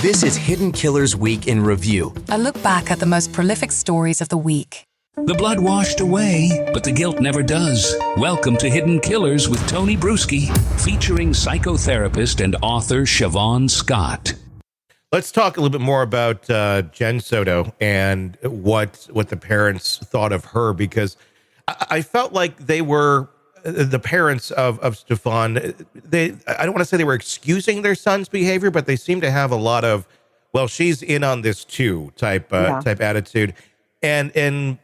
This is Hidden Killers Week in Review. A look back at the most prolific stories of the week. The blood washed away, but the guilt never does. Welcome to Hidden Killers with Tony Brueski, featuring psychotherapist and author Siobhan Scott. Let's talk a little bit more about Jen Soto and what the parents thought of her, because I felt like they were, the parents of Stephan, I don't want to say they were excusing their son's behavior, but they seem to have a lot of, well, she's in on this too type attitude. And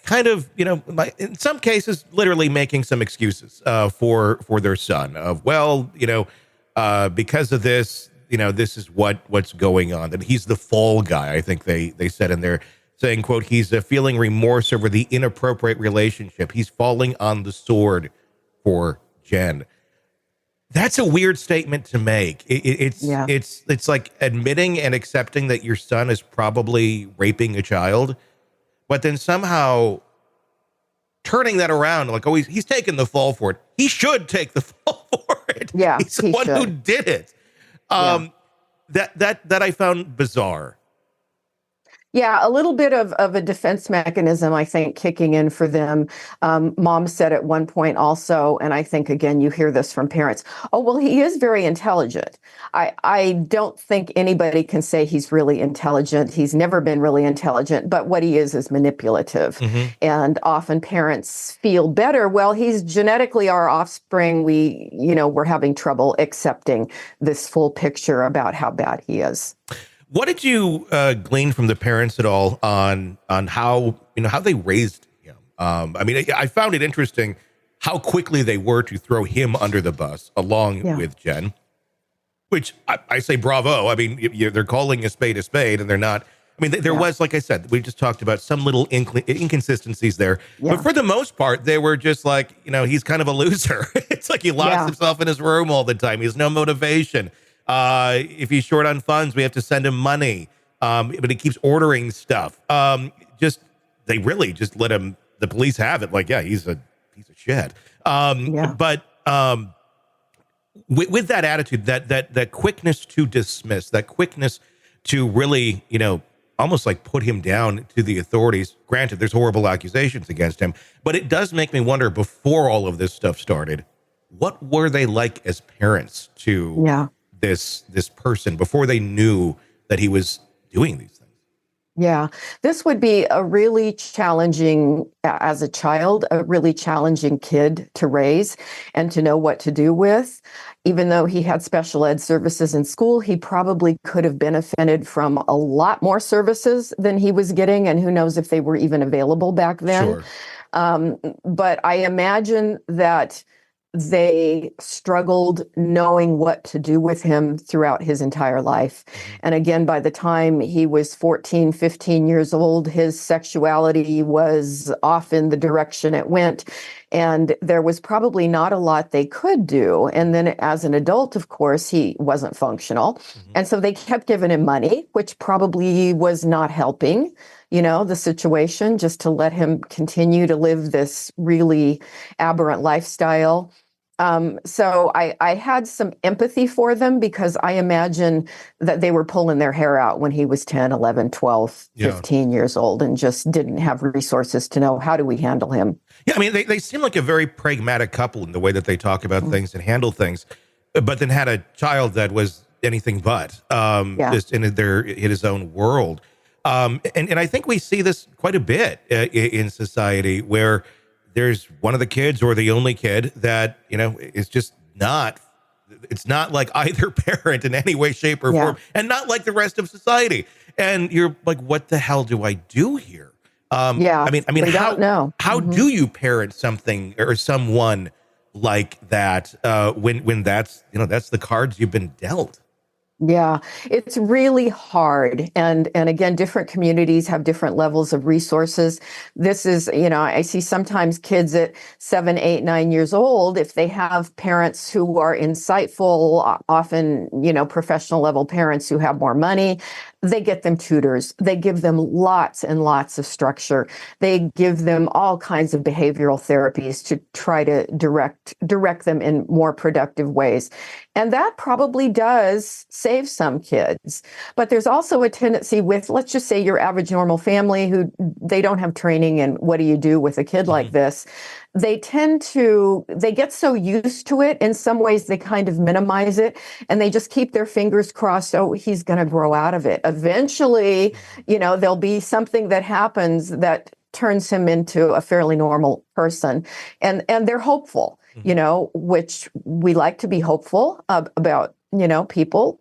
kind of, in some cases, literally making some excuses for their son of, well, because of this, this is what's going on, that he's the fall guy. I think they said in there, saying, quote, he's feeling remorse over the inappropriate relationship. He's falling on the sword for Jen. That's a weird statement to make. It's like admitting and accepting that your son is probably raping a child, but then somehow turning that around, like, oh, he's taking the fall for it. He should take the fall for it. Yeah, he's the one who did it. That I found bizarre. Yeah, a little bit of a defense mechanism, I think, kicking in for them. Mom said at one point also, and I think, again, you hear this from parents, oh, well, he is very intelligent. I don't think anybody can say he's really intelligent. He's never been really intelligent, but what he is manipulative. Mm-hmm. And often parents feel better. Well, he's genetically our offspring. We're having trouble accepting this full picture about how bad he is. What did you glean from the parents at all on how they raised him? I found it interesting how quickly they were to throw him under the bus along with Jen, which I say bravo. I mean, they're calling a spade, and they're not. I mean, there was, like I said, we just talked about some little inconsistencies there, but for the most part, they were just like, he's kind of a loser. It's like he locks himself in his room all the time. He has no motivation. If he's short on funds, we have to send him money. But he keeps ordering stuff. They really just let him, the police have it. Like, yeah, he's a piece of shit. But with that attitude, that quickness to dismiss, that quickness to really, almost like put him down to the authorities. Granted, there's horrible accusations against him, but it does make me wonder, before all of this stuff started, what were they like as parents to this person before they knew that he was doing these things? Yeah, this would be a really challenging, as a child, a really challenging kid to raise and to know what to do with. Even though he had special ed services in school, he probably could have benefited from a lot more services than he was getting, and who knows if they were even available back then. Sure. But I imagine that they struggled knowing what to do with him throughout his entire life. And again, by the time he was 14, 15 years old, his sexuality was off in the direction it went. And there was probably not a lot they could do. And then as an adult, of course, he wasn't functional. Mm-hmm. And so they kept giving him money, which probably was not helping, the situation, just to let him continue to live this really aberrant lifestyle. So I had some empathy for them, because I imagine that they were pulling their hair out when he was 10, 11, 12, 15 years old, and just didn't have resources to know, how do we handle him? Yeah, I mean, they seem like a very pragmatic couple in the way that they talk about things and handle things, but then had a child that was anything but, just in his own world. And I think we see this quite a bit in society, where there's one of the kids, or the only kid, that, is just not, it's not like either parent in any way, shape, or form, and not like the rest of society. And you're like, what the hell do I do here? I mean, how do you parent something or someone like that when that's, that's the cards you've been dealt? Yeah, it's really hard. And again, different communities have different levels of resources. This is, I see sometimes kids at 7, 8, 9 years old, if they have parents who are insightful, often, professional level parents who have more money, they get them tutors. They give them lots and lots of structure. They give them all kinds of behavioral therapies to try to direct them in more productive ways. And that probably does save some kids. But there's also a tendency with, let's just say, your average normal family who they don't have training in what do you do with a kid like this. They get so used to it. In some ways, they kind of minimize it and they just keep their fingers crossed. Oh, he's going to grow out of it. Eventually, there'll be something that happens that turns him into a fairly normal person. And they're hopeful, which we like to be hopeful about, people.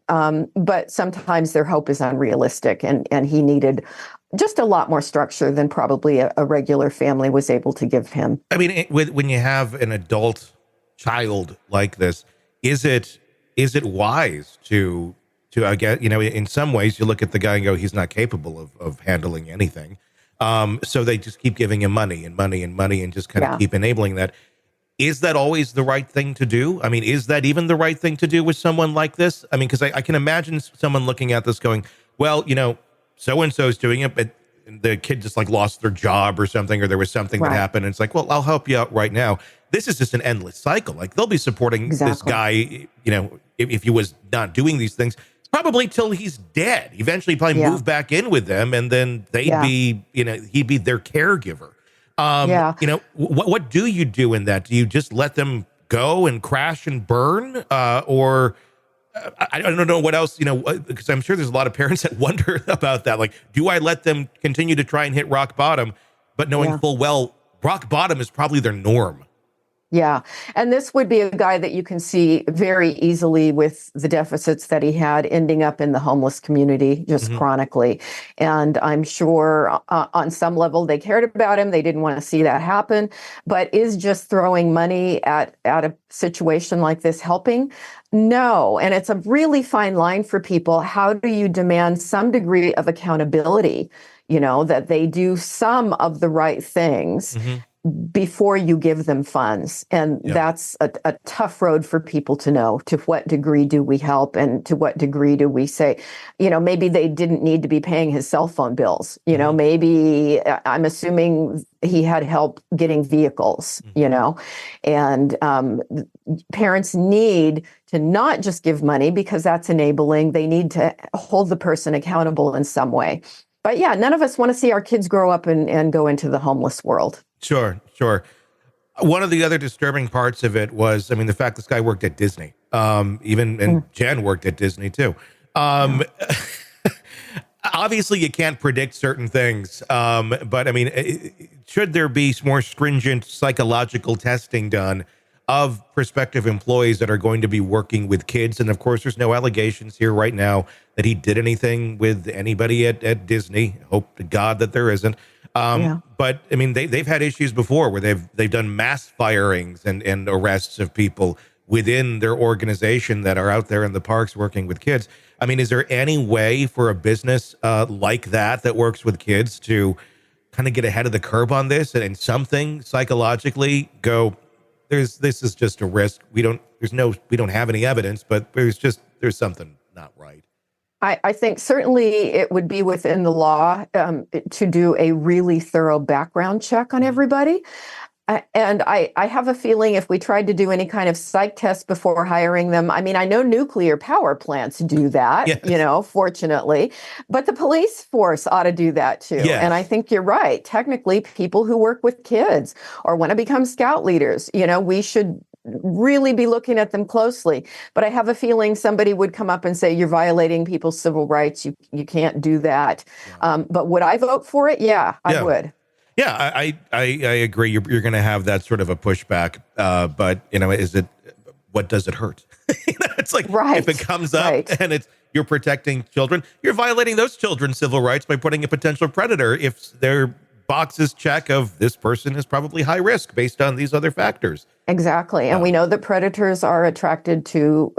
But sometimes their hope is unrealistic and he needed just a lot more structure than probably a regular family was able to give him. I mean, when you have an adult child like this, is it wise to I guess, in some ways you look at the guy and go, he's not capable of handling anything. So they just keep giving him money and money and money and just kind of keep enabling that. Is that always the right thing to do? I mean, is that even the right thing to do with someone like this? I mean, because I can imagine someone looking at this going, well, so-and-so's doing it, but the kid just like lost their job or something, or there was something that happened. And it's like, well, I'll help you out right now. This is just an endless cycle. Like they'll be supporting this guy, if he was not doing these things, probably till he's dead. Eventually probably move back in with them. And then they'd be, he'd be their caregiver. What do you do in that? Do you just let them go and crash and burn? Or I don't know what else, because I'm sure there's a lot of parents that wonder about that. Like, do I let them continue to try and hit rock bottom, but knowing full well rock bottom is probably their norm? Yeah. And this would be a guy that you can see very easily with the deficits that he had ending up in the homeless community just chronically. And I'm sure on some level they cared about him. They didn't want to see that happen. But is just throwing money at a situation like this helping? No. And it's a really fine line for people. How do you demand some degree of accountability, that they do some of the right things before you give them funds? And that's a tough road for people to know. To what degree do we help? And to what degree do we say, maybe they didn't need to be paying his cell phone bills. Maybe I'm assuming he had help getting vehicles, and parents need to not just give money because that's enabling. They need to hold the person accountable in some way. But none of us want to see our kids grow up and go into the homeless world. Sure. One of the other disturbing parts of it was, the fact this guy worked at Disney, and Jen worked at Disney too. Obviously you can't predict certain things. But should there be more stringent psychological testing done of prospective employees that are going to be working with kids? And of course, there's no allegations here right now that he did anything with anybody at Disney. Hope to God that there isn't. But they've had issues before where they've done mass firings and arrests of people within their organization that are out there in the parks working with kids. Is there any way for a business like that works with kids to kind of get ahead of the curve on this and something psychologically go, this is just a risk. We don't have any evidence, but there's something not right. I think certainly it would be within the law to do a really thorough background check on everybody. And I have a feeling if we tried to do any kind of psych test before hiring them, I know nuclear power plants do that, fortunately, but the police force ought to do that too. Yes. And I think you're right. Technically, people who work with kids or want to become scout leaders, we should really be looking at them closely. But I have a feeling somebody would come up and say, you're violating people's civil rights. You can't do that. Yeah. But would I vote for it? Yeah, I would. Yeah, I agree. You're going to have that sort of a pushback. But, what does it hurt? It's like, if it comes up and you're protecting children, you're violating those children's civil rights by putting a potential predator if their boxes check of this person is probably high risk based on these other factors. Exactly. And we know that predators are attracted to,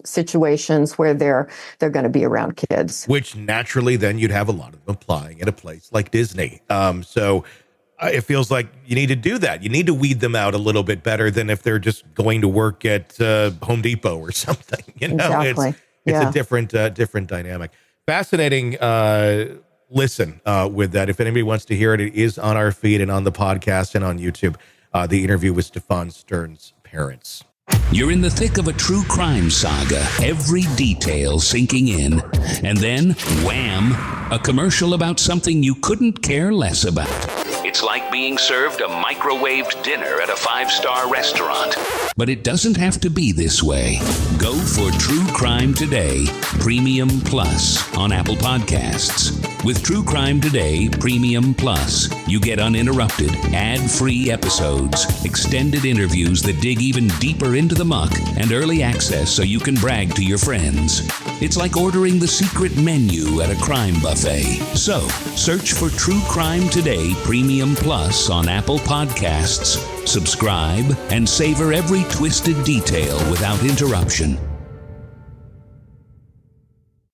situations where they're going to be around kids. Which naturally then you'd have a lot of them applying at a place like Disney. So it feels like you need to do that. You need to weed them out a little bit better than if they're just going to work at Home Depot or something. Exactly. It's a different dynamic. Fascinating listen with that. If anybody wants to hear it, it is on our feed and on the podcast and on YouTube. The interview with Stephan Stern's parents. You're in the thick of a true crime saga, every detail sinking in, and then, wham, a commercial about something you couldn't care less about. It's like being served a microwaved dinner at a 5-star restaurant. But it doesn't have to be this way. Go for True Crime Today Premium Plus on Apple Podcasts. With True Crime Today Premium Plus, you get uninterrupted, ad-free episodes, extended interviews that dig even deeper into the muck, and early access so you can brag to your friends. It's like ordering the secret menu at a crime buffet. So, search for True Crime Today Premium Plus on Apple Podcasts, subscribe, and savor every twisted detail without interruption.